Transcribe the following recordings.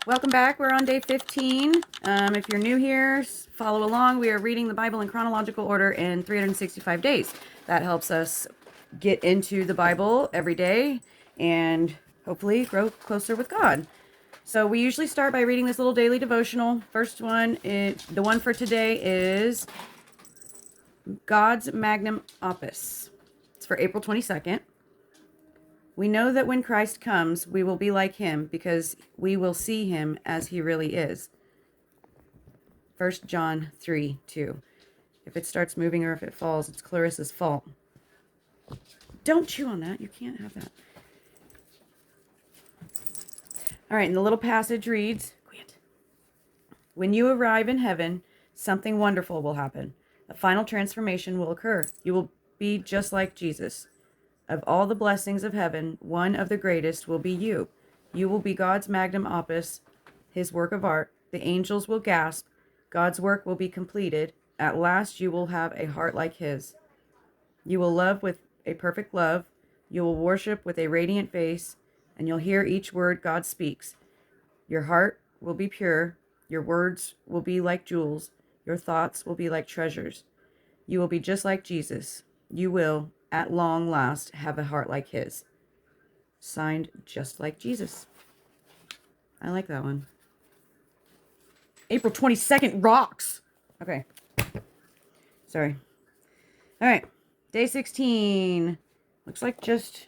Welcome back. We're on day 15. If you're new here, follow along. We are reading the Bible in chronological order in 365 days. That helps us get into the Bible every day and hopefully grow closer with God. So we usually start by reading this little daily devotional. First one, the one for today is God's Magnum Opus. It's for April 22nd. We know that when Christ comes, we will be like him because we will see him as he really is. 1 John 3:2. If it starts moving or if it falls, it's Clarissa's fault. Don't chew on that. You can't have that. All right, and the little passage reads, when you arrive in heaven, something wonderful will happen. A final transformation will occur. You will be just like Jesus. Of all the blessings of heaven, one of the greatest will be you. You will be God's magnum opus, his work of art. The angels will gasp. God's work will be completed. At last you will have a heart like his. You will love with a perfect love. You will worship with a radiant face, and you'll hear each word God speaks. Your heart will be pure. Your words will be like jewels. Your thoughts will be like treasures. You will be just like Jesus. You will, at long last, have a heart like his. Signed, Just Like Jesus. I like that one. April 22nd rocks. Okay. Sorry. All right. Day 16. Looks like just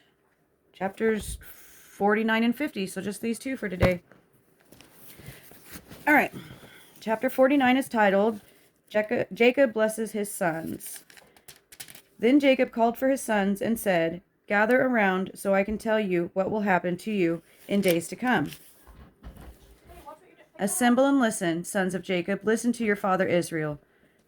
chapters 49 and 50. So just these two for today. All right. Chapter 49 is titled, Jacob Blesses His Sons. Then Jacob called for his sons and said, gather around so I can tell you what will happen to you in days to come. Assemble and listen, sons of Jacob. Listen to your father Israel.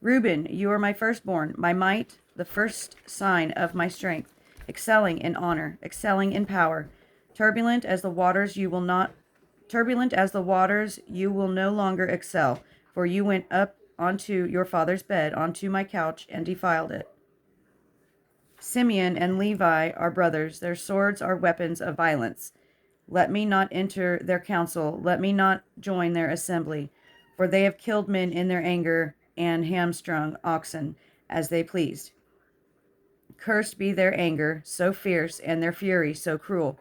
Reuben, you are my firstborn, my might, the first sign of my strength, excelling in honor, excelling in power. Turbulent as the waters, you will no longer excel, for you went up onto your father's bed, onto my couch, and defiled it. Simeon and Levi are brothers. Their swords are weapons of violence. Let me not enter their council. Let me not join their assembly. For they have killed men in their anger and hamstrung oxen as they pleased. Cursed be their anger, so fierce, and their fury, so cruel.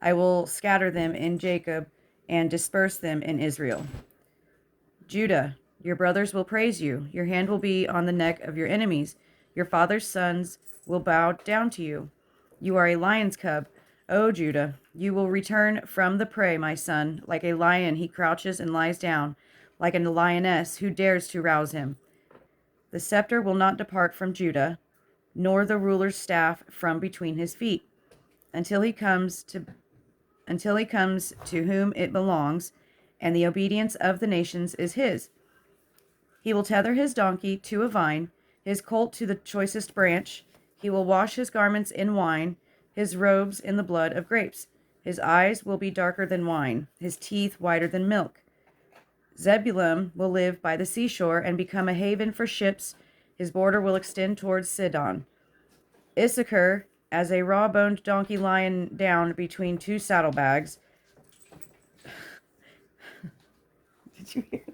I will scatter them in Jacob and disperse them in Israel. Judah, your brothers will praise you. Your hand will be on the neck of your enemies. Your father's sons will bow down to you. You are a lion's cub, O Judah. You will return from the prey, my son. Like a lion, he crouches and lies down, like a lioness who dares to rouse him. The scepter will not depart from Judah, nor the ruler's staff from between his feet, until he comes to whom it belongs, and the obedience of the nations is his. He will tether his donkey to a vine, his colt to the choicest branch. He will wash his garments in wine, his robes in the blood of grapes. His eyes will be darker than wine, his teeth whiter than milk. Zebulun will live by the seashore and become a haven for ships. His border will extend towards Sidon. Issachar, as a raw-boned donkey lying down between two saddlebags. Did you hear?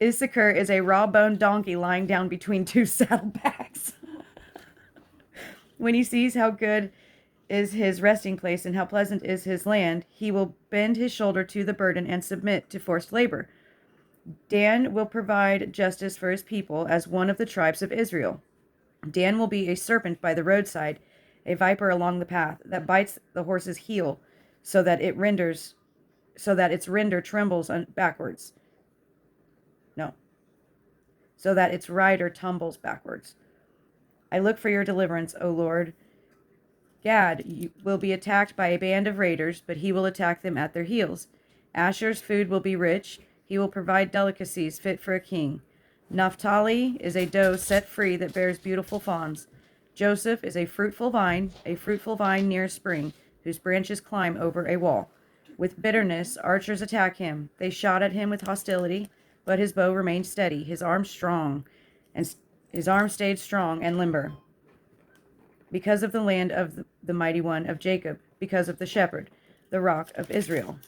Issachar is a raw-boned donkey lying down between two saddlebags. When he sees how good is his resting place and how pleasant is his land, he will bend his shoulder to the burden and submit to forced labor. Dan will provide justice for his people as one of the tribes of Israel. Dan will be a serpent by the roadside, a viper along the path that bites the horse's heel so that its rider trembles backwards. No. So that its rider tumbles backwards. I look for your deliverance, O Lord. Gad will be attacked by a band of raiders, but he will attack them at their heels. Asher's food will be rich. He will provide delicacies fit for a king. Naphtali is a doe set free that bears beautiful fawns. Joseph is a fruitful vine near a spring, whose branches climb over a wall. With bitterness, archers attack him. They shot at him with hostility, but his bow remained steady. His arm stayed strong and limber. Because of the land of the mighty one of Jacob, because of the shepherd, the rock of Israel.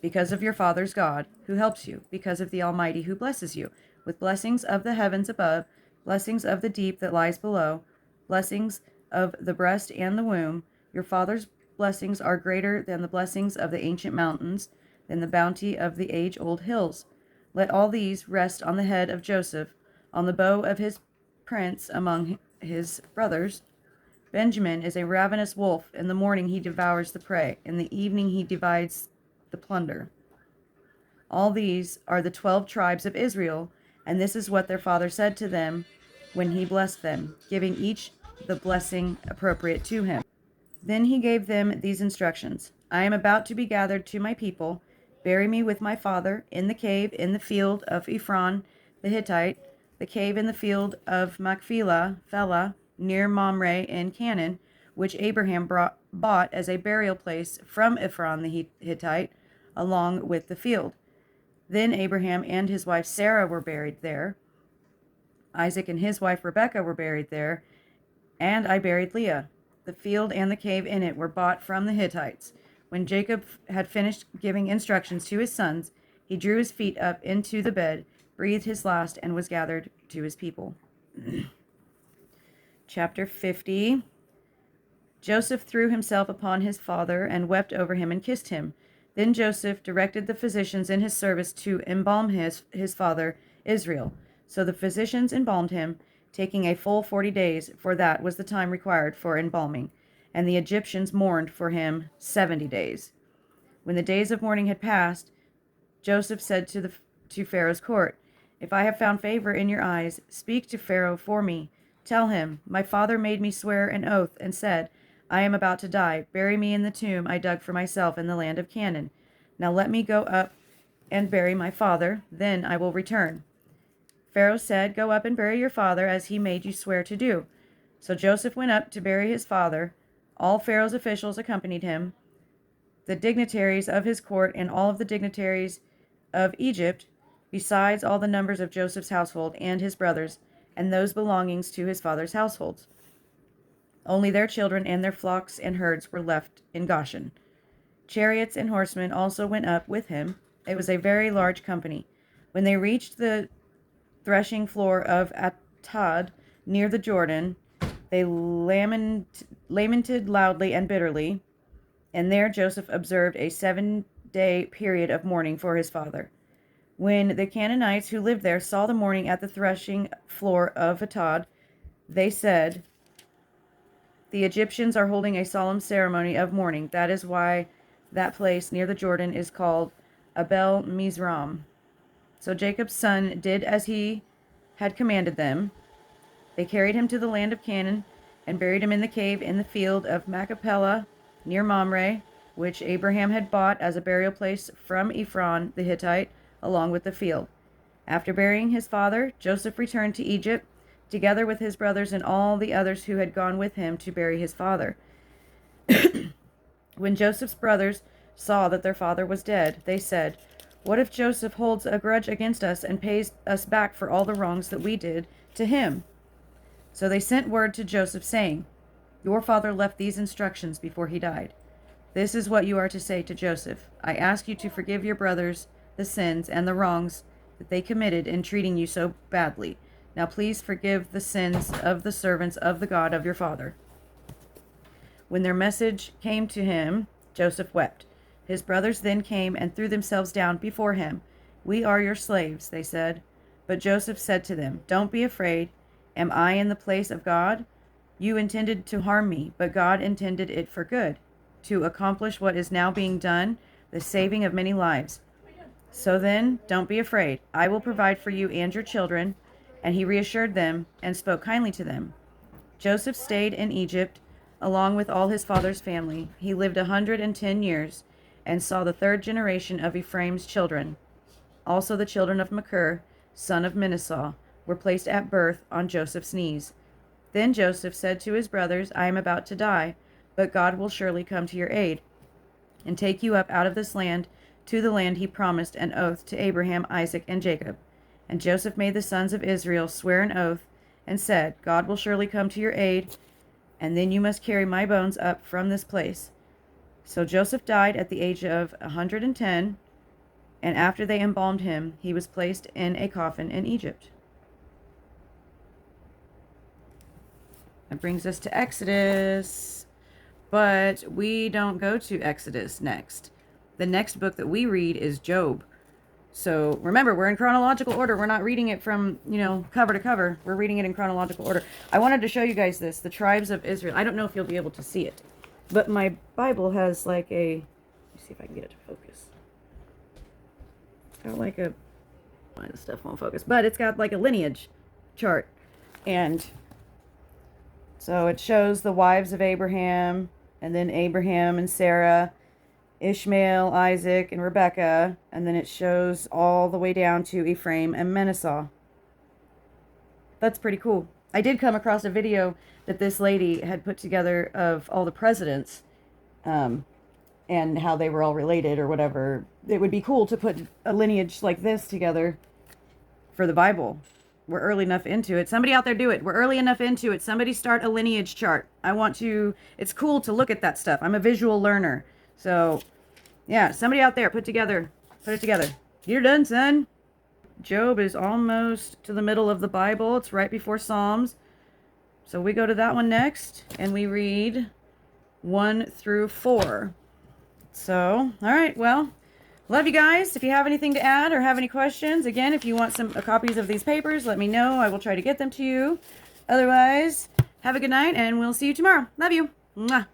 because of your father's God, who helps you, because of the Almighty who blesses you, with blessings of the heavens above, blessings of the deep that lies below, blessings of the breast and the womb. Your father's blessings are greater than the blessings of the ancient mountains, than the bounty of the age-old hills. Let all these rest on the head of Joseph, on the bow of his prince among his brothers. Benjamin is a ravenous wolf. In the morning he devours the prey. In the evening he divides the plunder. All these are the 12 tribes of Israel, and this is what their father said to them when he blessed them, giving each the blessing appropriate to him. Then he gave them these instructions. I am about to be gathered to my people. Bury me with my father in the cave in the field of Ephron the Hittite, the cave in the field of Machpelah, near Mamre in Canaan, which Abraham bought as a burial place from Ephron the Hittite, along with the field. Then Abraham and his wife Sarah were buried there. Isaac and his wife Rebekah were buried there, and I buried Leah. The field and the cave in it were bought from the Hittites. When Jacob had finished giving instructions to his sons, he drew his feet up into the bed, breathed his last, and was gathered to his people. Chapter 50. Joseph threw himself upon his father and wept over him and kissed him. Then Joseph directed the physicians in his service to embalm his father Israel. So the physicians embalmed him, taking a full 40 days, for that was the time required for embalming. And the Egyptians mourned for him 70 days. When the days of mourning had passed, Joseph said to Pharaoh's court, If I have found favor in your eyes, speak to Pharaoh for me. Tell him, my father made me swear an oath and said, I am about to die. Bury me in the tomb I dug for myself in the land of Canaan. Now let me go up and bury my father, then I will return. Pharaoh said, Go up and bury your father as he made you swear to do. So Joseph went up to bury his father. All Pharaoh's officials accompanied him, the dignitaries of his court and all of the dignitaries of Egypt, besides all the numbers of Joseph's household and his brothers, and those belongings to his father's households. Only their children and their flocks and herds were left in Goshen. Chariots and horsemen also went up with him. It was a very large company. When they reached the threshing floor of Atad near the Jordan, they lamented loudly and bitterly, and there Joseph observed a 7-day period of mourning for his father. When the Canaanites who lived there saw the mourning at the threshing floor of Atad, they said, The Egyptians are holding a solemn ceremony of mourning. That is why that place near the Jordan is called Abel Mizram. So Jacob's son did as he had commanded them. They carried him to the land of Canaan and buried him in the cave in the field of Machpelah near Mamre, which Abraham had bought as a burial place from Ephron the Hittite, along with the field. After burying his father, Joseph returned to Egypt, together with his brothers and all the others who had gone with him to bury his father. When Joseph's brothers saw that their father was dead, they said, What if Joseph holds a grudge against us and pays us back for all the wrongs that we did to him? So they sent word to Joseph, saying, Your father left these instructions before he died. This is what you are to say to Joseph. I ask you to forgive your brothers the sins and the wrongs that they committed in treating you so badly. Now please forgive the sins of the servants of the God of your father. When their message came to him, Joseph wept. His brothers then came and threw themselves down before him. We are your slaves, they said. But Joseph said to them, Don't be afraid. Am I in the place of God? You intended to harm me, but God intended it for good, to accomplish what is now being done, the saving of many lives. So then, don't be afraid. I will provide for you and your children. And he reassured them and spoke kindly to them. Joseph stayed in Egypt along with all his father's family. He lived 110 years and saw the third generation of Ephraim's children. Also the children of Machir, son of Manasseh, were placed at birth on Joseph's knees. Then Joseph said to his brothers, I am about to die, but God will surely come to your aid and take you up out of this land to the land he promised an oath to Abraham, Isaac, and Jacob. And Joseph made the sons of Israel swear an oath and said, God will surely come to your aid, and then you must carry my bones up from this place. So Joseph died at the age of 110, And after they embalmed him, he was placed in a coffin in Egypt. That brings us to Exodus. But we don't go to Exodus next. The next book that we read is Job. So remember, we're in chronological order. We're not reading it from, cover to cover. We're reading it in chronological order. I wanted to show you guys this, the tribes of Israel. I don't know if you'll be able to see it, but my Bible has like a, let me see if I can get it to focus. It's got like a, the stuff won't focus, but it's got like a lineage chart. And so it shows the wives of Abraham, and then Abraham and Sarah, Ishmael, Isaac, and Rebekah, and then it shows all the way down to Ephraim and Manasseh. That's pretty cool. I did come across a video that this lady had put together of all the presidents, and how they were all related or whatever. It would be cool to put a lineage like this together for the Bible. We're early enough into it. Somebody out there do it. We're early enough into it. Somebody start a lineage chart. It's cool to look at that stuff. I'm a visual learner. So, yeah, somebody out there put it together. You're done, son. Job is almost to the middle of the Bible. It's right before Psalms. So we go to that one next, and we read 1 through 4. So, all right, well, love you guys. If you have anything to add or have any questions, again, if you want some copies of these papers, let me know. I will try to get them to you. Otherwise, have a good night, and we'll see you tomorrow. Love you. Mwah.